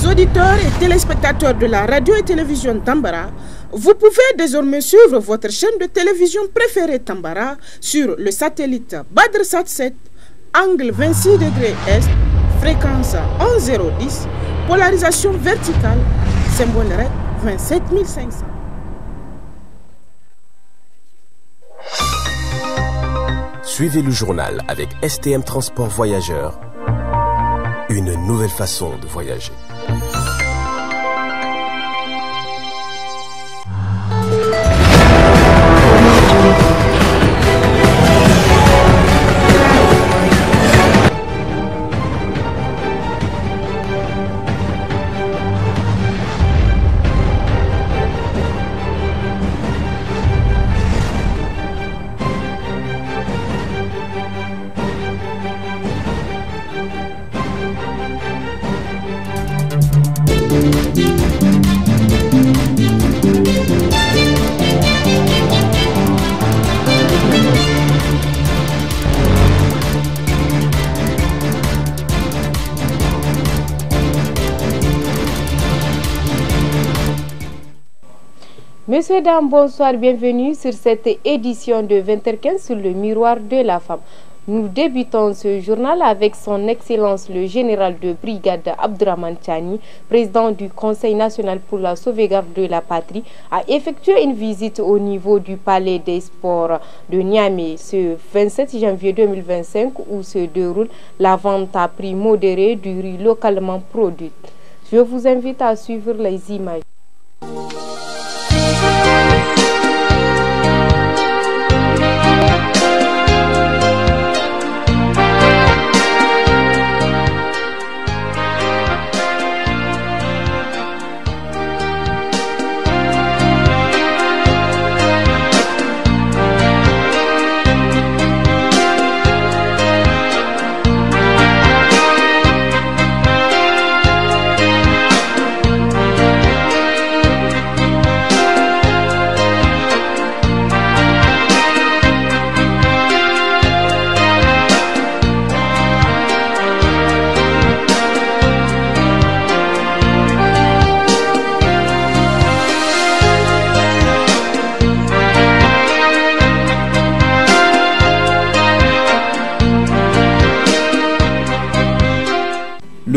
auditeurs et téléspectateurs de la radio et télévision Tambara, vous pouvez désormais suivre votre chaîne de télévision préférée Tambara sur le satellite BadrSat 7, angle 26 degrés Est, fréquence 11010, polarisation verticale, symbole REC 27500. Suivez le journal avec STM Transport Voyageurs, une nouvelle façon de voyager. Messieurs, dames, bonsoir, bienvenue sur cette édition de 20h15 sur le miroir de la femme. Nous débutons ce journal avec son Excellence le général de brigade Abdourahmane Tchani, président du Conseil national pour la sauvegarde de la patrie, a effectué une visite au niveau du palais des sports de Niamey ce 27 janvier 2025 où se déroule la vente à prix modéré du riz localement produit. Je vous invite à suivre les images.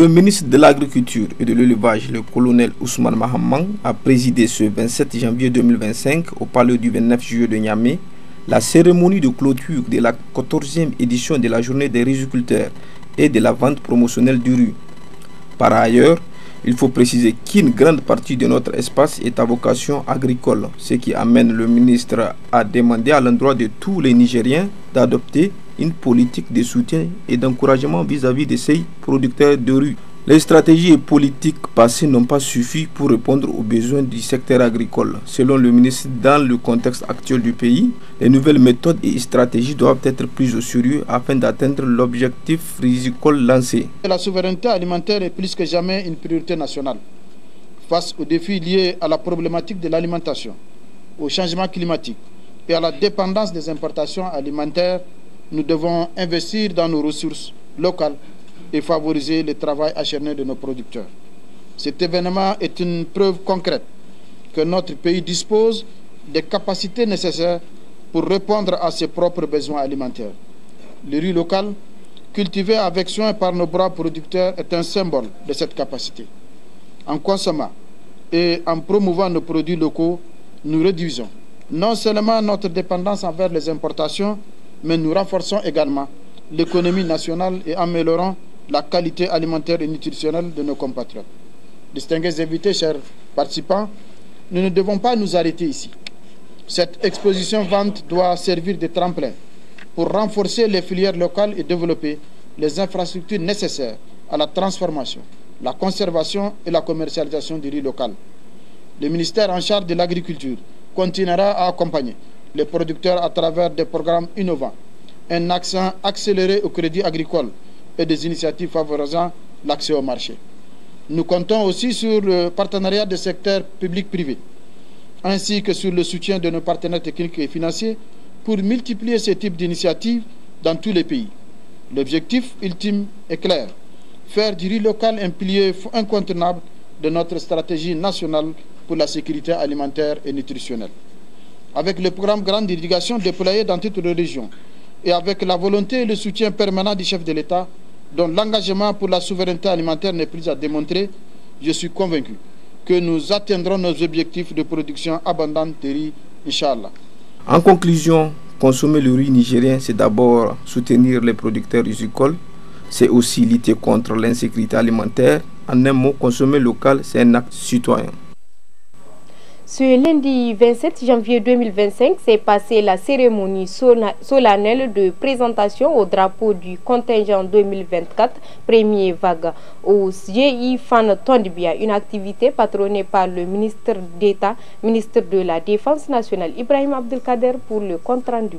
Le ministre de l'Agriculture et de l'Élevage, le colonel Ousmane Mahamman, a présidé ce 27 janvier 2025 au palais du 29 juillet de Niamey la cérémonie de clôture de la 14e édition de la journée des riziculteurs et de la vente promotionnelle du riz. Par ailleurs, il faut préciser qu'une grande partie de notre espace est à vocation agricole, ce qui amène le ministre à demander à l'endroit de tous les Nigériens d'adopter une politique de soutien et d'encouragement vis-à-vis de ces producteurs de riz. Les stratégies et politiques passées n'ont pas suffi pour répondre aux besoins du secteur agricole. Selon le ministre, dans le contexte actuel du pays, les nouvelles méthodes et stratégies doivent être prises au sérieux afin d'atteindre l'objectif rizicole lancé. La souveraineté alimentaire est plus que jamais une priorité nationale. Face aux défis liés à la problématique de l'alimentation, au changement climatique et à la dépendance des importations alimentaires, nous devons investir dans nos ressources locales et favoriser le travail acharné de nos producteurs. Cet événement est une preuve concrète que notre pays dispose des capacités nécessaires pour répondre à ses propres besoins alimentaires. Le riz local, cultivé avec soin par nos braves producteurs, est un symbole de cette capacité. En consommant et en promouvant nos produits locaux, nous réduisons non seulement notre dépendance envers les importations, mais nous renforçons également l'économie nationale et améliorons la qualité alimentaire et nutritionnelle de nos compatriotes. Distingués invités, chers participants, nous ne devons pas nous arrêter ici. Cette exposition vente doit servir de tremplin pour renforcer les filières locales et développer les infrastructures nécessaires à la transformation, la conservation et la commercialisation du riz local. Le ministère en charge de l'agriculture continuera à accompagner les producteurs à travers des programmes innovants, un accent accéléré au crédit agricole et des initiatives favorisant l'accès au marché. Nous comptons aussi sur le partenariat des secteurs public-privé, ainsi que sur le soutien de nos partenaires techniques et financiers pour multiplier ce type d'initiatives dans tous les pays. L'objectif ultime est clair, faire du riz local un pilier incontournable de notre stratégie nationale pour la sécurité alimentaire et nutritionnelle. Avec le programme Grande Irrigation déployé dans toutes les régions et avec la volonté et le soutien permanent du chef de l'État, dont l'engagement pour la souveraineté alimentaire n'est plus à démontrer, je suis convaincu que nous atteindrons nos objectifs de production abondante de riz, Inch'Allah. En conclusion, consommer le riz nigérien, c'est d'abord soutenir les producteurs rizicoles, c'est aussi lutter contre l'insécurité alimentaire. En un mot, consommer local, c'est un acte citoyen. Ce lundi 27 janvier 2025 s'est passée la cérémonie solennelle de présentation au drapeau du contingent 2024, première vague, au GI Fan Tondibia, une activité patronnée par le ministre d'État, ministre de la Défense nationale, Ibrahim Abdelkader, pour le compte rendu.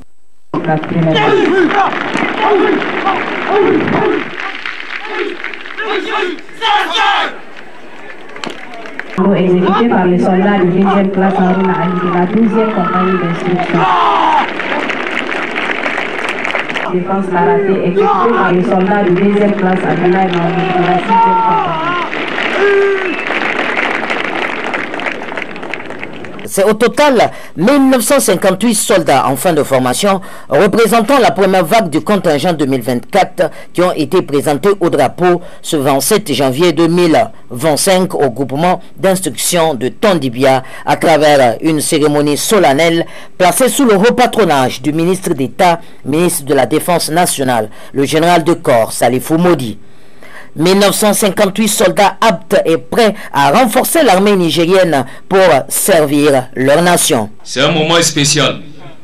Exécuté par les soldats de 2e classe Haruna Ali de la 12e compagnie d'instruction. Défense karaté exécuté par les soldats de 2e classe Abdoulaye Mahmoud de la 6e compagnie. C'est au total 1958 soldats en fin de formation représentant la première vague du contingent 2024 qui ont été présentés au drapeau ce 27 janvier 2025 au groupement d'instruction de Tondibia à travers une cérémonie solennelle placée sous le haut patronage du ministre d'État, ministre de la Défense nationale, le général de corps Salifou Modi. 1958 soldats aptes et prêts à renforcer l'armée nigérienne pour servir leur nation. C'est un moment spécial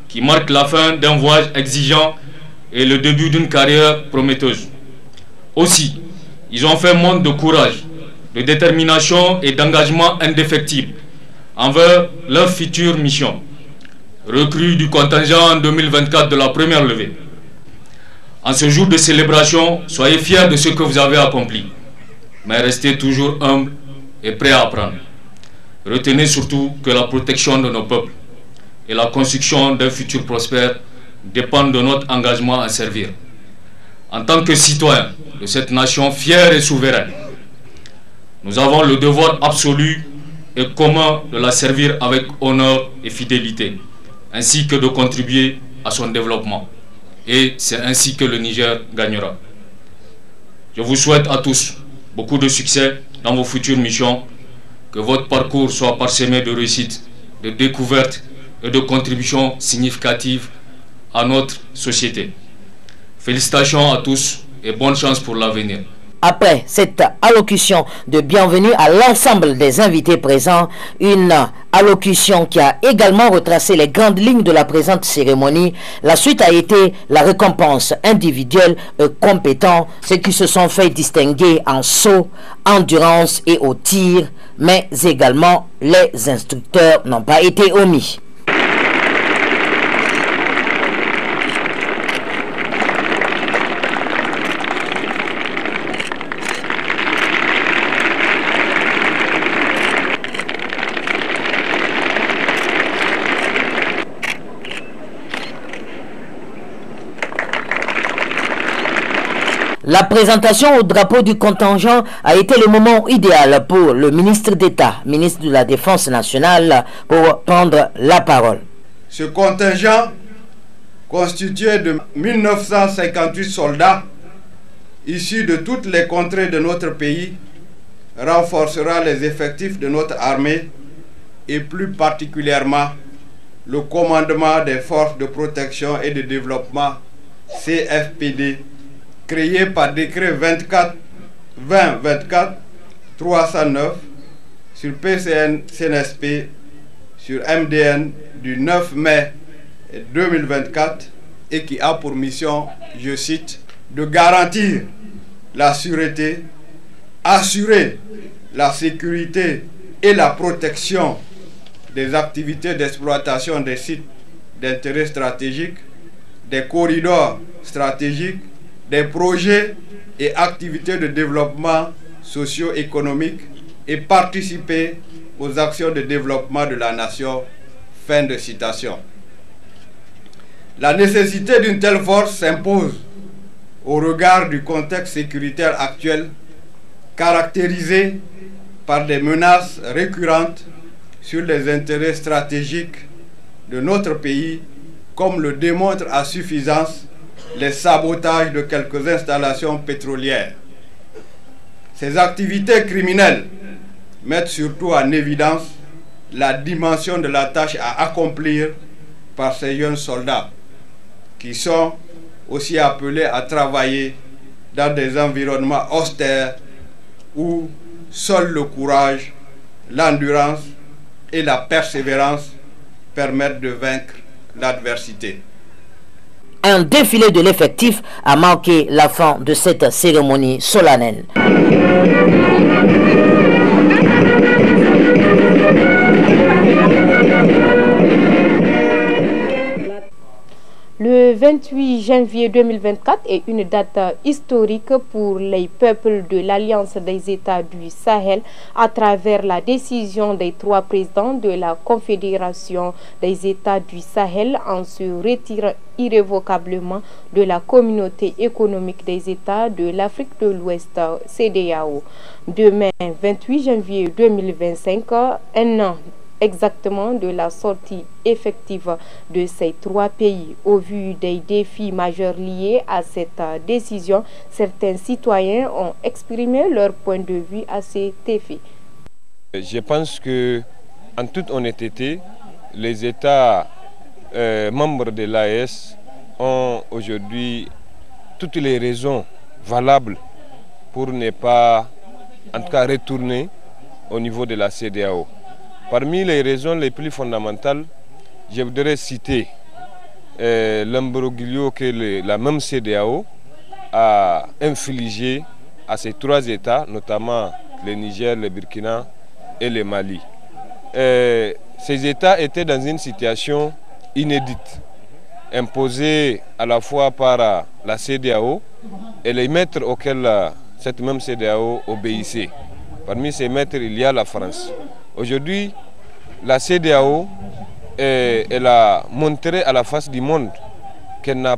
qui marque la fin d'un voyage exigeant et le début d'une carrière prometteuse. Aussi, ils ont fait montre de courage, de détermination et d'engagement indéfectible envers leur future mission. Recrues du contingent 2024 de la première levée. En ce jour de célébration, soyez fiers de ce que vous avez accompli, mais restez toujours humbles et prêts à apprendre. Retenez surtout que la protection de nos peuples et la construction d'un futur prospère dépendent de notre engagement à servir. En tant que citoyens de cette nation fière et souveraine, nous avons le devoir absolu et commun de la servir avec honneur et fidélité, ainsi que de contribuer à son développement. Et c'est ainsi que le Niger gagnera. Je vous souhaite à tous beaucoup de succès dans vos futures missions, que votre parcours soit parsemé de réussites, de découvertes et de contributions significatives à notre société. Félicitations à tous et bonne chance pour l'avenir. Après cette allocution de bienvenue à l'ensemble des invités présents, une allocution qui a également retracé les grandes lignes de la présente cérémonie, la suite a été la récompense individuelle compétent, ceux qui se sont fait distinguer en saut, endurance et au tir, mais également les instructeurs n'ont pas été omis. La présentation au drapeau du contingent a été le moment idéal pour le ministre d'État, ministre de la Défense nationale, pour prendre la parole. Ce contingent, constitué de 1958 soldats issus de toutes les contrées de notre pays, renforcera les effectifs de notre armée et plus particulièrement le commandement des forces de protection et de développement CFPD, créé par décret 2024-309 sur PCN-CNSP sur MDN du 9 mai 2024 et qui a pour mission, je cite, de garantir la sûreté, assurer la sécurité et la protection des activités d'exploitation des sites d'intérêt stratégique, des corridors stratégiques, des projets et activités de développement socio-économique et participer aux actions de développement de la nation. Fin de citation. La nécessité d'une telle force s'impose au regard du contexte sécuritaire actuel, caractérisé par des menaces récurrentes sur les intérêts stratégiques de notre pays, comme le démontrent à suffisance les sabotages de quelques installations pétrolières. Ces activités criminelles mettent surtout en évidence la dimension de la tâche à accomplir par ces jeunes soldats, qui sont aussi appelés à travailler dans des environnements austères où seul le courage, l'endurance et la persévérance permettent de vaincre l'adversité. Un défilé de l'effectif a marqué la fin de cette cérémonie solennelle. Le 28 janvier 2024 est une date historique pour les peuples de l'Alliance des États du Sahel à travers la décision des 3 présidents de la Confédération des États du Sahel en se retirant irrévocablement de la Communauté économique des États de l'Afrique de l'Ouest, CEDEAO. Demain, 28 janvier 2025, un an exactement de la sortie effective de ces 3 pays. Au vu des défis majeurs liés à cette décision, certains citoyens ont exprimé leur point de vue à cet effet. Je pense que, en toute honnêteté, les États membres de l'AES ont aujourd'hui toutes les raisons valables pour ne pas, en tout cas, retourner au niveau de la CEDEAO. Parmi les raisons les plus fondamentales, je voudrais citer l'imbroglio que la même CEDEAO a infligé à ces 3 États, notamment le Niger, le Burkina et le Mali. Ces États étaient dans une situation inédite, imposée à la fois par la CEDEAO et les maîtres auxquels cette même CEDEAO obéissait. Parmi ces maîtres, il y a la France. Aujourd'hui, la CEDEAO, elle a montré à la face du monde qu'elle n'est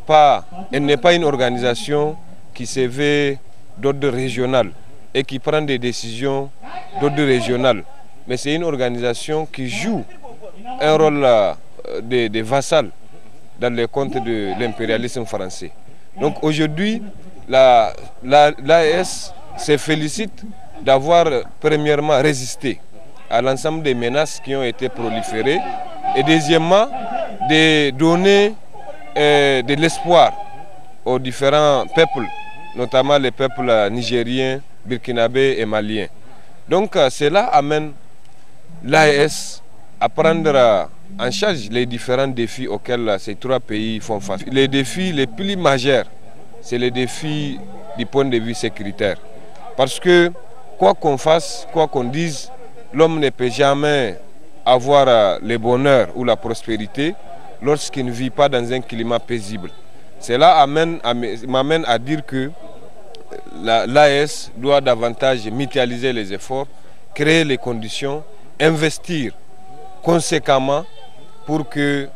pas une organisation qui se veut d'ordre régional et qui prend des décisions d'ordre régional. Mais c'est une organisation qui joue un rôle de vassal dans les comptes de l'impérialisme français. Donc aujourd'hui, l'AES se félicite d'avoir premièrement résisté à l'ensemble des menaces qui ont été proliférées et deuxièmement de donner de l'espoir aux différents peuples, notamment les peuples nigériens, burkinabés et maliens. Donc cela amène l'AES à prendre en charge les différents défis auxquels ces 3 pays font face. Les défis les plus majeurs, c'est les défis du point de vue sécuritaire. Parce que quoi qu'on fasse, quoi qu'on dise, l'homme ne peut jamais avoir le bonheur ou la prospérité lorsqu'il ne vit pas dans un climat paisible. Cela m'amène à dire que l'AES doit davantage mutualiser les efforts, créer les conditions, investir conséquemment pour que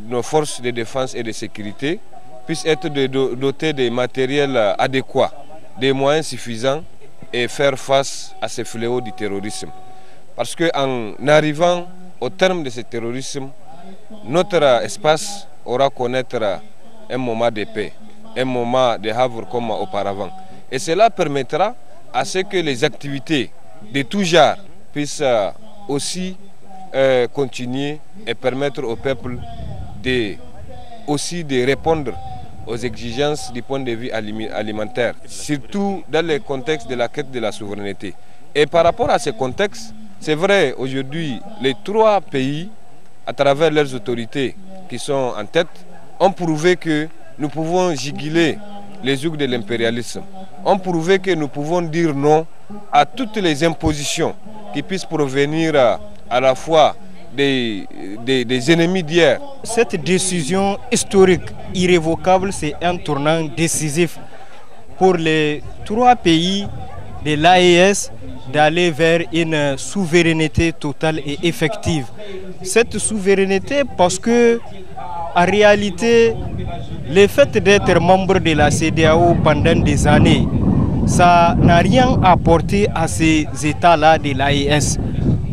nos forces de défense et de sécurité puissent être dotées de matériel adéquat, des moyens suffisants et faire face à ces fléaux du terrorisme. Parce qu'en arrivant au terme de ce terrorisme, notre espace aura connaître un moment de paix, un moment de havre comme auparavant. Et cela permettra à ce que les activités de tout genre puissent aussi continuer et permettre au peuple aussi de répondre aux exigences du point de vue alimentaire, surtout dans le contexte de la quête de la souveraineté. Et par rapport à ce contexte, c'est vrai, aujourd'hui, les 3 pays, à travers leurs autorités qui sont en tête, ont prouvé que nous pouvons juguler les jougs de l'impérialisme. Ont prouvé que nous pouvons dire non à toutes les impositions qui puissent provenir à la fois des ennemis d'hier. Cette décision historique, irrévocable, c'est un tournant décisif pour les 3 pays de l'AES d'aller vers une souveraineté totale et effective. Cette souveraineté parce que, en réalité, le fait d'être membre de la CEDEAO pendant des années ça n'a rien apporté à ces États-là de l'AES.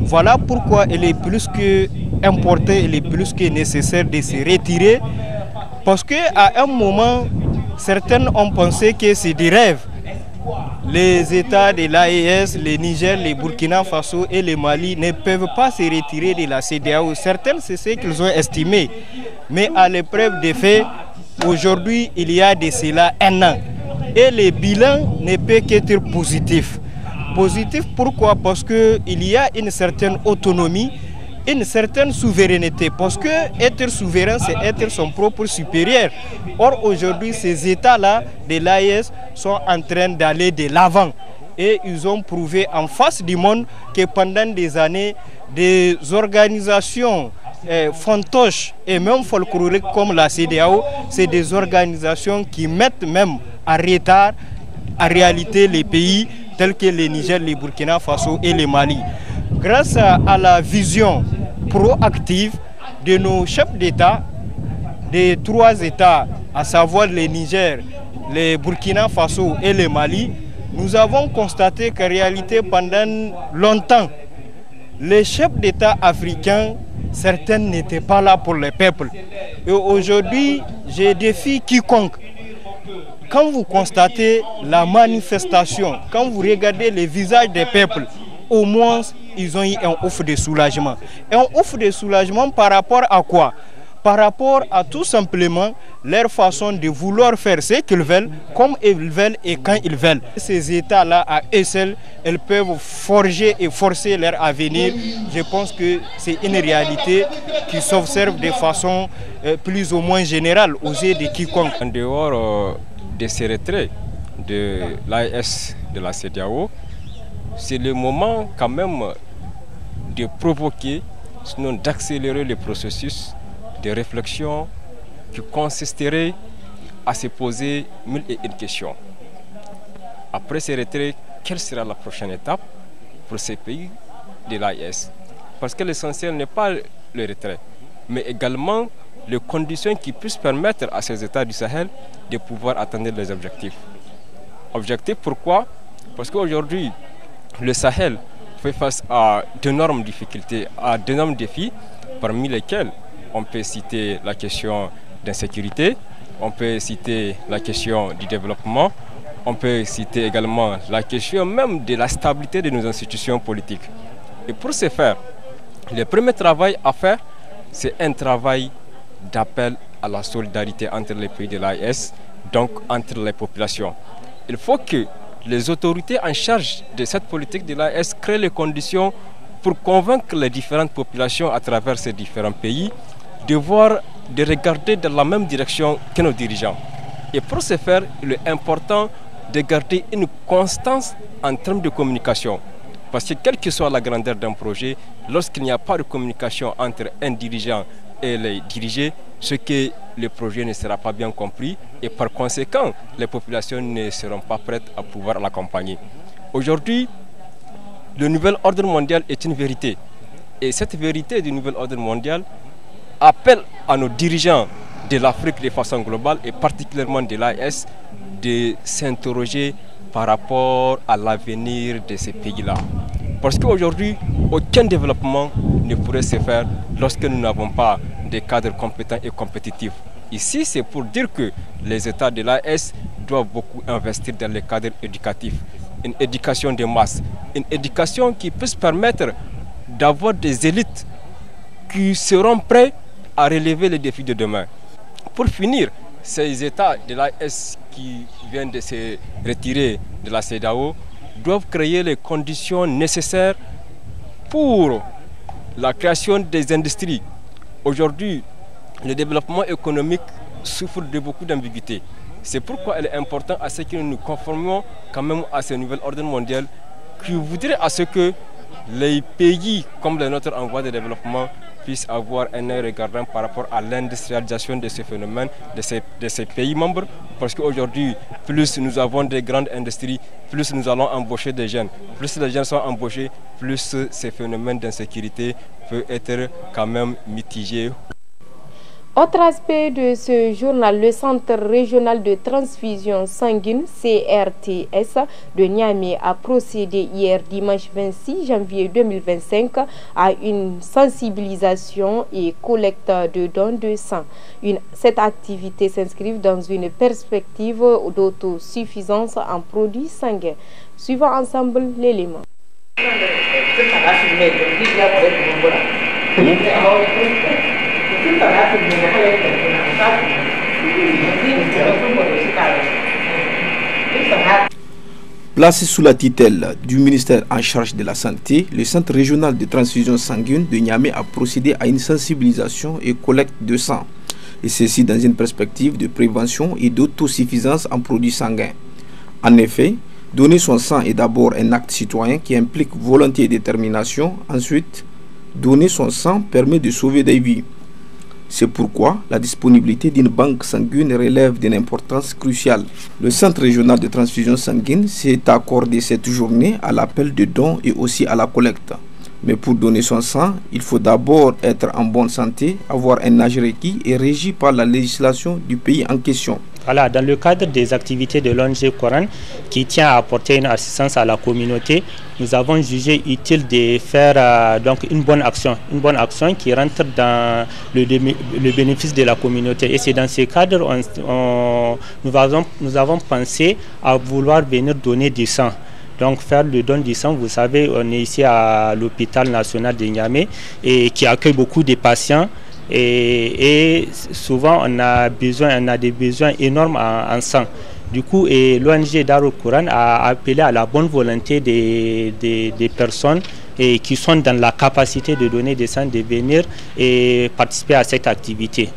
Voilà pourquoi il est plus que important, il est plus que nécessaire de se retirer, parce qu'à un moment, certains ont pensé que c'est des rêves. Les États de l'AES, le Niger, le Burkina Faso et le Mali ne peuvent pas se retirer de la CEDEAO. Certains, c'est ce qu'ils ont estimé. Mais à l'épreuve des faits, aujourd'hui, il y a de cela un an. Et le bilan ne peut qu'être positif. Positif pourquoi? Parce qu'il y a une certaine autonomie, une certaine souveraineté. Parce que être souverain, c'est être son propre supérieur. Or, aujourd'hui, ces États-là de l'AES sont en train d'aller de l'avant. Et ils ont prouvé en face du monde que pendant des années, des organisations fantoches et même folkloriques comme la CEDEAO, c'est des organisations qui mettent même en retard en réalité les pays tels que le Niger, le Burkina Faso et le Mali. Grâce à la vision proactive de nos chefs d'État, des trois États, à savoir le Niger, le Burkina Faso et le Mali, nous avons constaté qu'en réalité, pendant longtemps, les chefs d'État africains, certains n'étaient pas là pour le peuple. Et aujourd'hui, je défie quiconque. Quand vous constatez la manifestation, quand vous regardez les visages des peuples, au moins, ils ont eu un ouf de soulagement. Un ouf de soulagement par rapport à quoi? Par rapport à tout simplement leur façon de vouloir faire ce qu'ils veulent, comme ils veulent et quand ils veulent. Ces États-là, à eux seuls, ils peuvent forger et forcer leur avenir. Je pense que c'est une réalité qui s'observe de façon plus ou moins générale aux yeux de quiconque. En dehors de ces retraits de l'AES, de la CEDEAO, c'est le moment quand même de provoquer, sinon d'accélérer le processus de réflexion qui consisterait à se poser mille et une questions. Après ces retraits, quelle sera la prochaine étape pour ces pays de l'AES? Parce que l'essentiel n'est pas le retrait, mais également les conditions qui puissent permettre à ces États du Sahel de pouvoir atteindre les objectifs. Objectifs pourquoi? Parce qu'aujourd'hui, le Sahel fait face à d'énormes difficultés, à d'énormes défis, parmi lesquels on peut citer la question d'insécurité, on peut citer la question du développement, on peut citer également la question même de la stabilité de nos institutions politiques. Et pour ce faire, le premier travail à faire, c'est un travail d'appel à la solidarité entre les pays de l'AES, donc entre les populations. Il faut que les autorités en charge de cette politique de l'AES créent les conditions pour convaincre les différentes populations à travers ces différents pays de regarder dans la même direction que nos dirigeants. Et pour ce faire, il est important de garder une constance en termes de communication. Parce que quelle que soit la grandeur d'un projet, lorsqu'il n'y a pas de communication entre un dirigeant et les dirigés, ce que le projet ne sera pas bien compris et par conséquent, les populations ne seront pas prêtes à pouvoir l'accompagner. Aujourd'hui, le nouvel ordre mondial est une vérité. Et cette vérité du nouvel ordre mondial appelle à nos dirigeants de l'Afrique de façon globale et particulièrement de l'AES de s'interroger par rapport à l'avenir de ces pays-là. Parce qu'aujourd'hui, aucun développement ne pourrait se faire lorsque nous n'avons pas des cadres compétents et compétitifs. Ici, c'est pour dire que les États de l'AES doivent beaucoup investir dans les cadres éducatifs. Une éducation de masse, une éducation qui puisse permettre d'avoir des élites qui seront prêts à relever les défis de demain. Pour finir, ces États de l'AES qui viennent de se retirer de la CEDEAO doivent créer les conditions nécessaires pour la création des industries. Aujourd'hui, le développement économique souffre de beaucoup d'ambiguïté. C'est pourquoi il est important à ce que nous nous conformions quand même à ce nouvel ordre mondial qui voudrait à ce que les pays comme le nôtre en voie de développement puissent avoir un œil regardant par rapport à l'industrialisation de ce phénomène de ces pays membres. Parce qu'aujourd'hui, plus nous avons des grandes industries, plus nous allons embaucher des jeunes. Plus les jeunes sont embauchés, plus ces phénomènes d'insécurité peuvent être quand même mitigés. Autre aspect de ce journal, le Centre régional de transfusion sanguine, CRTS, de Niamey a procédé hier dimanche 26 janvier 2025 à une sensibilisation et collecte de dons de sang. Cette activité s'inscrit dans une perspective d'autosuffisance en produits sanguins. Suivons ensemble l'élément. Placé sous la tutelle du ministère en charge de la Santé, le Centre régional de transfusion sanguine de Niamey a procédé à une sensibilisation et collecte de sang, et ceci dans une perspective de prévention et d'autosuffisance en produits sanguins. En effet, donner son sang est d'abord un acte citoyen qui implique volonté et détermination. Ensuite, donner son sang permet de sauver des vies. C'est pourquoi la disponibilité d'une banque sanguine relève d'une importance cruciale. Le Centre régional de transfusion sanguine s'est accordé cette journée à l'appel de dons et aussi à la collecte. Mais pour donner son sang, il faut d'abord être en bonne santé, avoir un âge requis et régi par la législation du pays en question. Voilà, dans le cadre des activités de l'ONG Coran qui tient à apporter une assistance à la communauté, nous avons jugé utile de faire donc une bonne action qui rentre dans le bénéfice de la communauté. Et c'est dans ce cadre nous avons pensé à vouloir venir donner du sang. Donc faire le don du sang, vous savez, on est ici à l'hôpital national de Niamey et qui accueille beaucoup de patients. Et souvent on a des besoins énormes en sang. Du coup, l'ONG Darul Quran a appelé à la bonne volonté des personnes qui sont dans la capacité de donner des sangs de venir et participer à cette activité.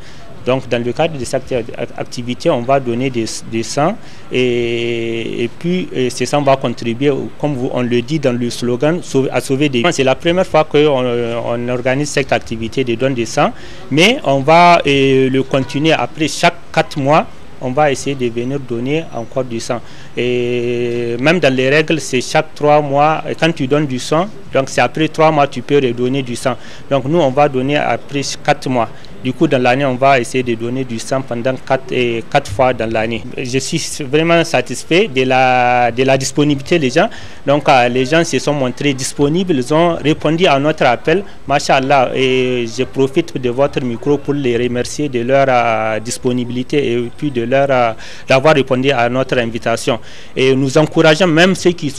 Donc dans le cadre de cette activité, on va donner des sangs et puis ces sangs vont contribuer, comme on le dit dans le slogan, à sauver des vies. C'est la première fois qu'on organise cette activité de don de sang, mais on va le continuer après chaque 4 mois. On va essayer de venir donner encore du sang. Et même dans les règles, c'est chaque 3 mois. Et quand tu donnes du sang, donc c'est après 3 mois tu peux redonner du sang. Donc nous, on va donner après 4 mois. Du coup, dans l'année, on va essayer de donner du sang pendant 4 fois dans l'année. Je suis vraiment satisfait de la disponibilité des gens. Donc, les gens se sont montrés disponibles. Ils ont répondu à notre appel. Masha'Allah. Et je profite de votre micro pour les remercier de leur disponibilité et puis d'avoir répondu à notre invitation. Et nous encourageons même ceux qui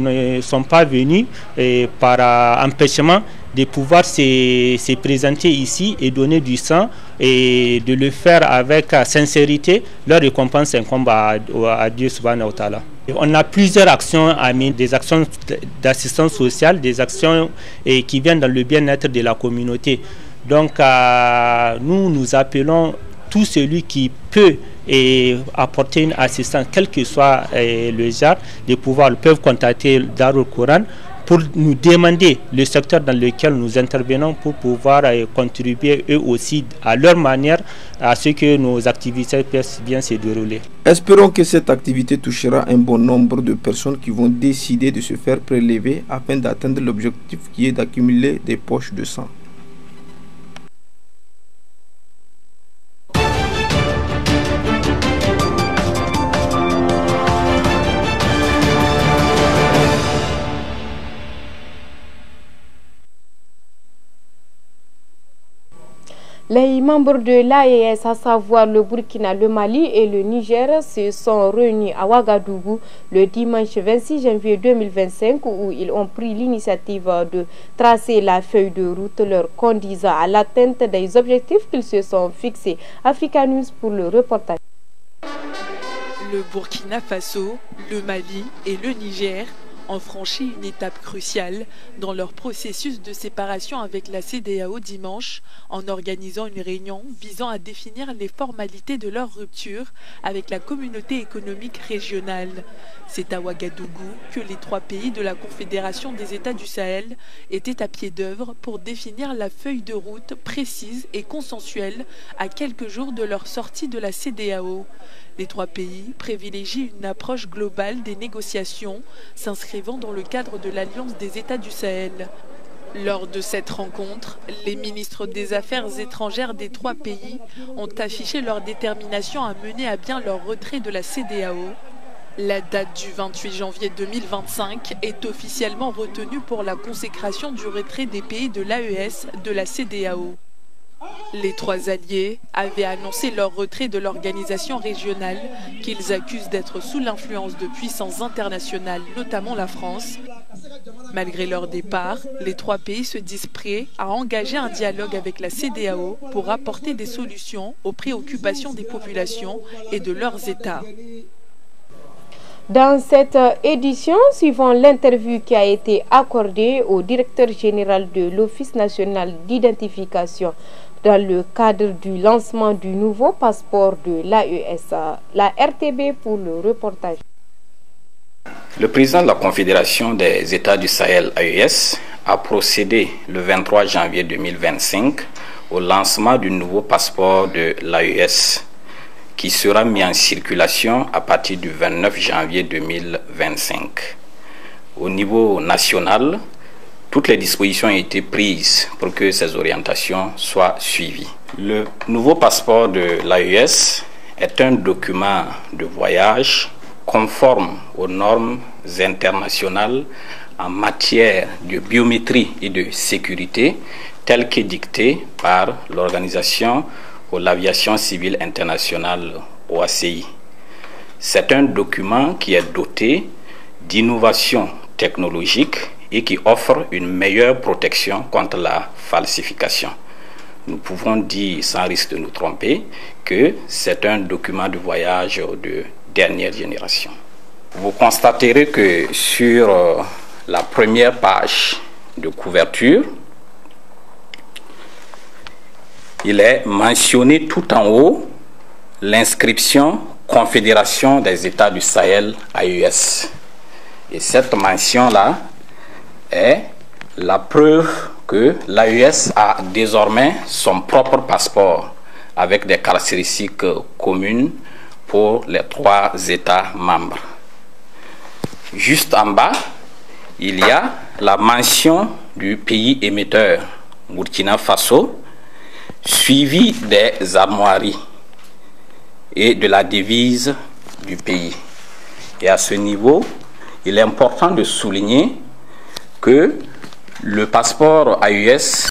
ne sont pas venus par empêchement de pouvoir se présenter ici et donner du sang et de le faire avec sincérité. Leur récompense incombe à Dieu subhanahu wa ta'ala. On a plusieurs actions à mener, des actions d'assistance sociale, des actions qui viennent dans le bien-être de la communauté. Donc nous appelons tout celui qui peut apporter une assistance, quel que soit le genre, peuvent contacter Darul Quran pour nous demander le secteur dans lequel nous intervenons pour pouvoir contribuer eux aussi à leur manière à ce que nos activités puissent bien se dérouler. Espérons que cette activité touchera un bon nombre de personnes qui vont décider de se faire prélever afin d'atteindre l'objectif qui est d'accumuler des poches de sang. Les membres de l'AES, à savoir le Burkina, le Mali et le Niger, se sont réunis à Ouagadougou le dimanche 26 janvier 2025 où ils ont pris l'initiative de tracer la feuille de route leur conduisant à l'atteinte des objectifs qu'ils se sont fixés. Africa News pour le reportage. Le Burkina Faso, le Mali et le Niger ont franchi une étape cruciale dans leur processus de séparation avec la CEDEAO dimanche en organisant une réunion visant à définir les formalités de leur rupture avec la communauté économique régionale. C'est à Ouagadougou que les 3 pays de la Confédération des États du Sahel étaient à pied d'œuvre pour définir la feuille de route précise et consensuelle à quelques jours de leur sortie de la CEDEAO. Les 3 pays privilégient une approche globale des négociations s'inscrivant dans le cadre de l'Alliance des États du Sahel. Lors de cette rencontre, les ministres des Affaires étrangères des 3 pays ont affiché leur détermination à mener à bien leur retrait de la CEDEAO. La date du 28 janvier 2025 est officiellement retenue pour la consécration du retrait des pays de l'AES de la CEDEAO. Les 3 alliés avaient annoncé leur retrait de l'organisation régionale qu'ils accusent d'être sous l'influence de puissances internationales, notamment la France. Malgré leur départ, les 3 pays se disent prêts à engager un dialogue avec la CEDEAO pour apporter des solutions aux préoccupations des populations et de leurs États. Dans cette édition, suivant l'interview qui a été accordée au directeur général de l'Office national d'identification dans le cadre du lancement du nouveau passeport de l'AES, la RTB pour le reportage. Le président de la Confédération des États du Sahel, AES, a procédé le 23 janvier 2025 au lancement du nouveau passeport de l'AES, qui sera mis en circulation à partir du 29 janvier 2025. Au niveau national, toutes les dispositions ont été prises pour que ces orientations soient suivies. Le nouveau passeport de l'AES est un document de voyage conforme aux normes internationales en matière de biométrie et de sécurité, telles qu'édictées par l'Organisation pour l'aviation civile internationale, OACI. C'est un document qui est doté d'innovations technologiques et qui offre une meilleure protection contre la falsification. Nous pouvons dire, sans risque de nous tromper, que c'est un document de voyage de dernière génération. Vous constaterez que sur la première page de couverture, il est mentionné tout en haut l'inscription Confédération des États du Sahel, AES. Et cette mention-là est la preuve que l'AES a désormais son propre passeport avec des caractéristiques communes pour les 3 États membres. Juste en bas, il y a la mention du pays émetteur, Burkina Faso, suivi des armoiries et de la devise du pays. Et à ce niveau, il est important de souligner que le passeport AES